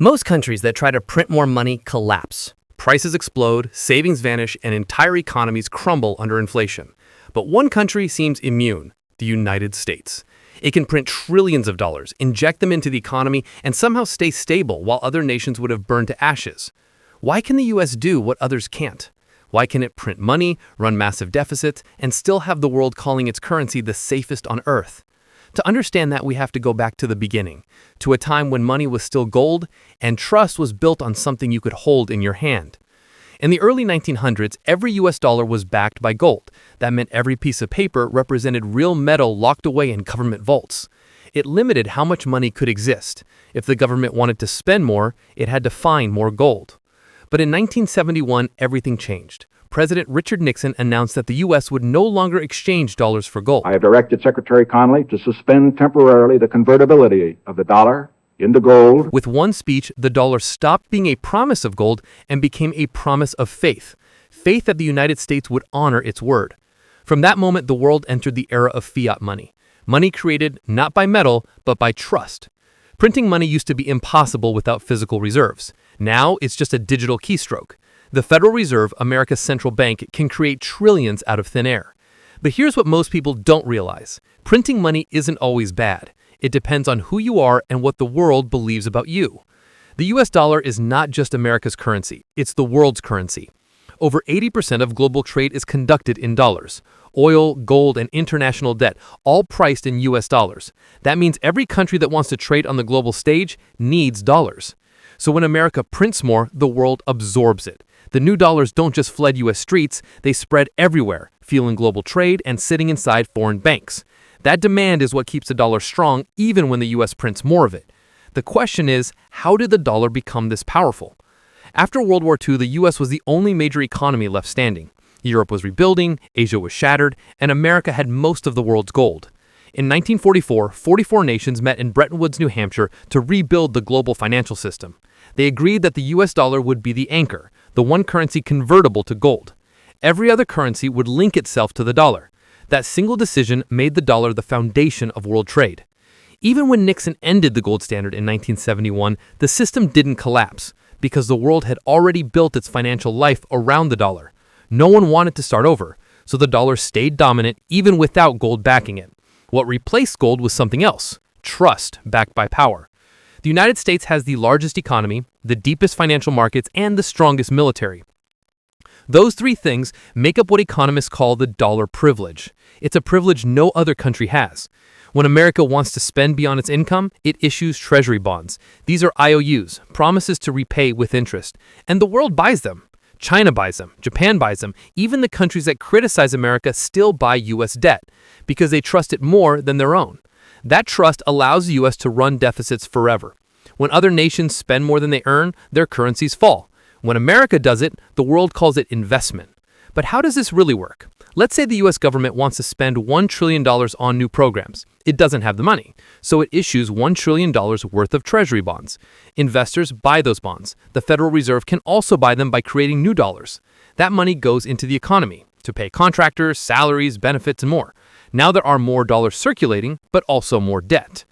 Most countries that try to print more money collapse. Prices explode, savings vanish, and entire economies crumble under inflation. But one country seems immune: the United States. It can print trillions of dollars, inject them into the economy, and somehow stay stable while other nations would have burned to ashes. Why can the US do what others can't? Why can it print money, run massive deficits, and still have the world calling its currency the safest on earth? To understand that, we have to go back to the beginning, to a time when money was still gold and trust was built on something you could hold in your hand. In the early 1900s, every US dollar was backed by gold. That meant every piece of paper represented real metal locked away in government vaults. It limited how much money could exist. If the government wanted to spend more, it had to find more gold. But in 1971, everything changed. President Richard Nixon announced that the U.S. would no longer exchange dollars for gold. I have directed Secretary Connally to suspend temporarily the convertibility of the dollar into gold. With one speech, the dollar stopped being a promise of gold and became a promise of faith. Faith that the United States would honor its word. From that moment, the world entered the era of fiat money. Money created not by metal, but by trust. Printing money used to be impossible without physical reserves. Now, it's just a digital keystroke. The Federal Reserve, America's central bank, can create trillions out of thin air. But here's what most people don't realize. Printing money isn't always bad. It depends on who you are and what the world believes about you. The US dollar is not just America's currency, it's the world's currency. Over 80% of global trade is conducted in dollars. Oil, gold, and international debt, all priced in US dollars. That means every country that wants to trade on the global stage needs dollars. So when America prints more, the world absorbs it. The new dollars don't just flood US streets, they spread everywhere, fueling global trade and sitting inside foreign banks. That demand is what keeps the dollar strong even when the US prints more of it. The question is, how did the dollar become this powerful? After World War II, the US was the only major economy left standing. Europe was rebuilding, Asia was shattered, and America had most of the world's gold. In 1944, 44 nations met in Bretton Woods, New Hampshire to rebuild the global financial system. They agreed that the US dollar would be the anchor, the one currency convertible to gold. Every other currency would link itself to the dollar. That single decision made the dollar the foundation of world trade. Even when Nixon ended the gold standard in 1971, the system didn't collapse because the world had already built its financial life around the dollar. No one wanted to start over, so the dollar stayed dominant even without gold backing it. What replaced gold was something else: trust backed by power. The United States has the largest economy, the deepest financial markets, and the strongest military. Those three things make up what economists call the dollar privilege. It's a privilege no other country has. When America wants to spend beyond its income, it issues treasury bonds. These are IOUs, promises to repay with interest, and the world buys them. China buys them, Japan buys them, even the countries that criticize America still buy US debt because they trust it more than their own. That trust allows the US to run deficits forever. When other nations spend more than they earn, their currencies fall. When America does it, the world calls it investment. But how does this really work? Let's say the US government wants to spend $1 trillion on new programs. It doesn't have the money, so it issues $1 trillion worth of treasury bonds. Investors buy those bonds. The Federal Reserve can also buy them by creating new dollars. That money goes into the economy to pay contractors, salaries, benefits, and more. Now there are more dollars circulating, but also more debt.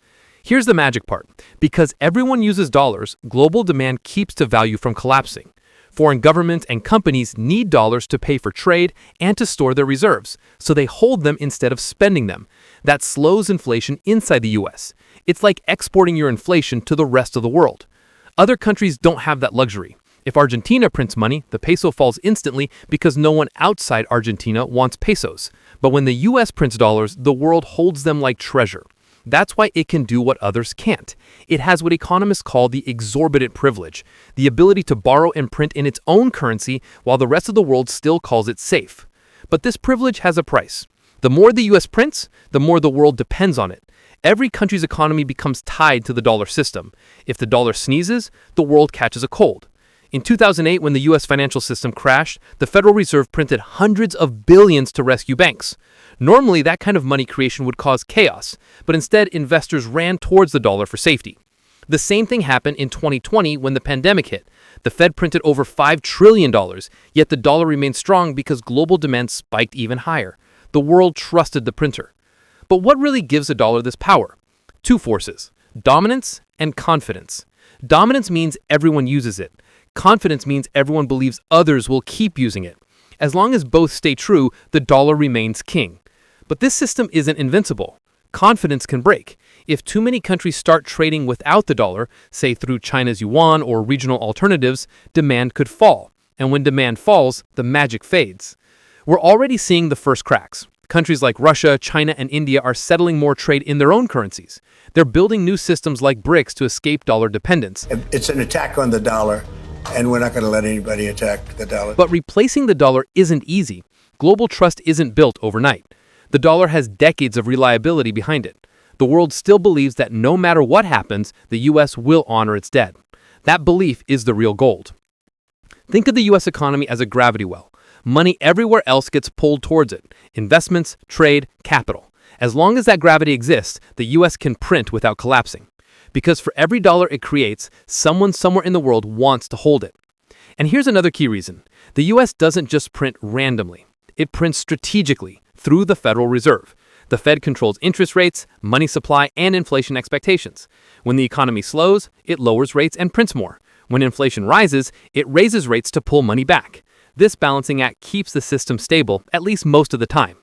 Here's the magic part. Because everyone uses dollars, global demand keeps the value from collapsing. Foreign governments and companies need dollars to pay for trade and to store their reserves, so they hold them instead of spending them. That slows inflation inside the US. It's like exporting your inflation to the rest of the world. Other countries don't have that luxury. If Argentina prints money, the peso falls instantly because no one outside Argentina wants pesos. But when the US prints dollars, the world holds them like treasure. That's why it can do what others can't. It has what economists call the exorbitant privilege, the ability to borrow and print in its own currency while the rest of the world still calls it safe. But this privilege has a price. The more the US prints, the more the world depends on it. Every country's economy becomes tied to the dollar system. If the dollar sneezes, the world catches a cold. In 2008, when the US financial system crashed, the Federal Reserve printed hundreds of billions to rescue banks. Normally, that kind of money creation would cause chaos, but instead, investors ran towards the dollar for safety. The same thing happened in 2020 when the pandemic hit. The Fed printed over $5 trillion, yet the dollar remained strong because global demand spiked even higher. The world trusted the printer. But what really gives the dollar this power? Two forces: dominance and confidence. Dominance means everyone uses it. Confidence means everyone believes others will keep using it. As long as both stay true, the dollar remains king. But this system isn't invincible. Confidence can break. If too many countries start trading without the dollar, say through China's yuan or regional alternatives, demand could fall. And when demand falls, the magic fades. We're already seeing the first cracks. Countries like Russia, China, and India are settling more trade in their own currencies. They're building new systems like BRICS to escape dollar dependence. It's an attack on the dollar, and we're not going to let anybody attack the dollar. But replacing the dollar isn't easy. Global trust isn't built overnight. The dollar has decades of reliability behind it. The world still believes that no matter what happens, the U.S. will honor its debt. That belief is the real gold. Think of the U.S. economy as a gravity well. Money everywhere else gets pulled towards it. Investments, trade, capital. As long as that gravity exists, the U.S. can print without collapsing. Because for every dollar it creates, someone somewhere in the world wants to hold it. And here's another key reason. The U.S. doesn't just print randomly. It prints strategically through the Federal Reserve. The Fed controls interest rates, money supply, and inflation expectations. When the economy slows, it lowers rates and prints more. When inflation rises, it raises rates to pull money back. This balancing act keeps the system stable, at least most of the time.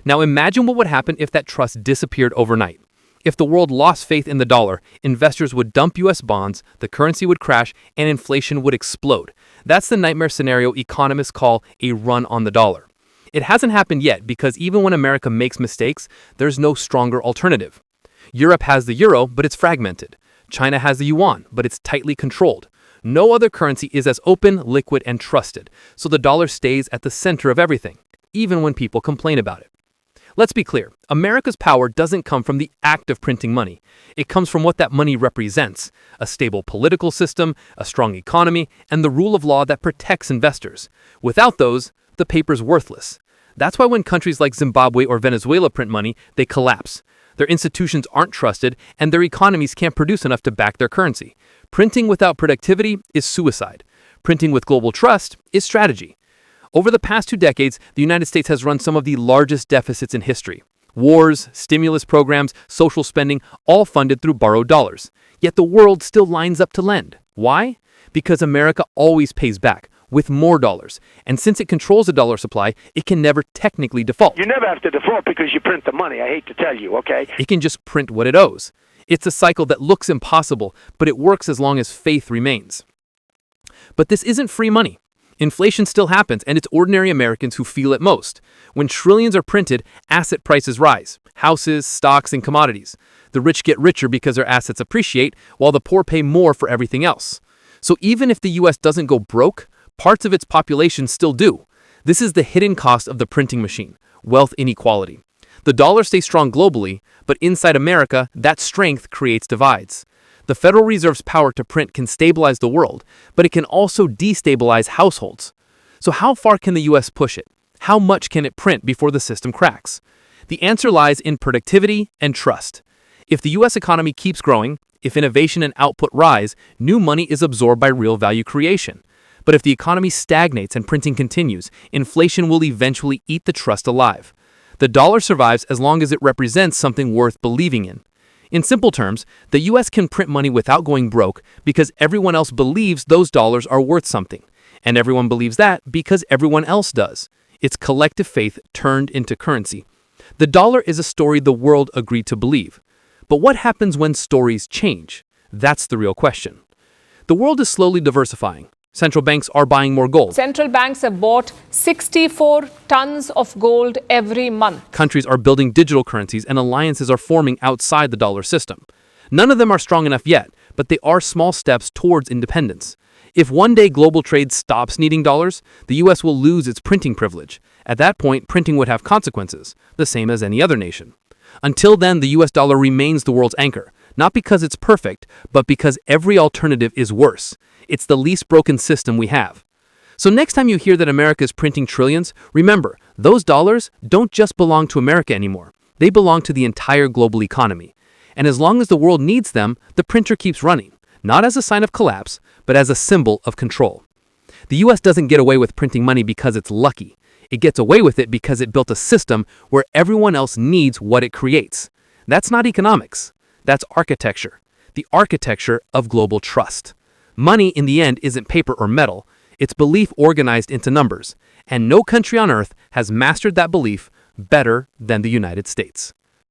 Now imagine what would happen if that trust disappeared overnight. If the world lost faith in the dollar, investors would dump U.S. bonds, the currency would crash, and inflation would explode. That's the nightmare scenario economists call a run on the dollar. It hasn't happened yet because even when America makes mistakes, there's no stronger alternative. Europe has the euro, but it's fragmented. China has the yuan, but it's tightly controlled. No other currency is as open, liquid, and trusted, so the dollar stays at the center of everything, even when people complain about it. Let's be clear, America's power doesn't come from the act of printing money. It comes from what that money represents: a stable political system, a strong economy, and the rule of law that protects investors. Without those, the paper's worthless. That's why when countries like Zimbabwe or Venezuela print money, they collapse. Their institutions aren't trusted, and their economies can't produce enough to back their currency. Printing without productivity is suicide. Printing with global trust is strategy. Over the past 2 decades, the United States has run some of the largest deficits in history. Wars, stimulus programs, social spending, all funded through borrowed dollars. Yet the world still lines up to lend. Why? Because America always pays back, with more dollars. And since it controls the dollar supply, it can never technically default. You never have to default because you print the money, I hate to tell you, okay? It can just print what it owes. It's a cycle that looks impossible, but it works as long as faith remains. But this isn't free money. Inflation still happens, and it's ordinary Americans who feel it most. When trillions are printed, asset prices rise. Houses, stocks, and commodities. The rich get richer because their assets appreciate, while the poor pay more for everything else. So even if the U.S. doesn't go broke, parts of its population still do. This is the hidden cost of the printing machine: wealth inequality. The dollar stays strong globally, but inside America, that strength creates divides. The Federal Reserve's power to print can stabilize the world, but it can also destabilize households. So how far can the U.S. push it? How much can it print before the system cracks? The answer lies in productivity and trust. If the U.S. economy keeps growing, if innovation and output rise, new money is absorbed by real value creation. But if the economy stagnates and printing continues, inflation will eventually eat the trust alive. The dollar survives as long as it represents something worth believing in. In simple terms, the U.S. can print money without going broke because everyone else believes those dollars are worth something. And everyone believes that because everyone else does. It's collective faith turned into currency. The dollar is a story the world agreed to believe. But what happens when stories change? That's the real question. The world is slowly diversifying. Central banks are buying more gold. Central banks have bought 64 tons of gold every month. Countries are building digital currencies and alliances are forming outside the dollar system. None of them are strong enough yet, but they are small steps towards independence. If one day global trade stops needing dollars, the U.S. will lose its printing privilege. At that point, printing would have consequences, the same as any other nation. Until then, the U.S. dollar remains the world's anchor, not because it's perfect, but because every alternative is worse. It's the least broken system we have. So next time you hear that America is printing trillions, remember, those dollars don't just belong to America anymore. They belong to the entire global economy. And as long as the world needs them, the printer keeps running, not as a sign of collapse, but as a symbol of control. The U.S. doesn't get away with printing money because it's lucky. It gets away with it because it built a system where everyone else needs what it creates. That's not economics. That's architecture. the architecture of global trust. Money, in the end, isn't paper or metal. It's belief organized into numbers. And no country on earth has mastered that belief better than the United States.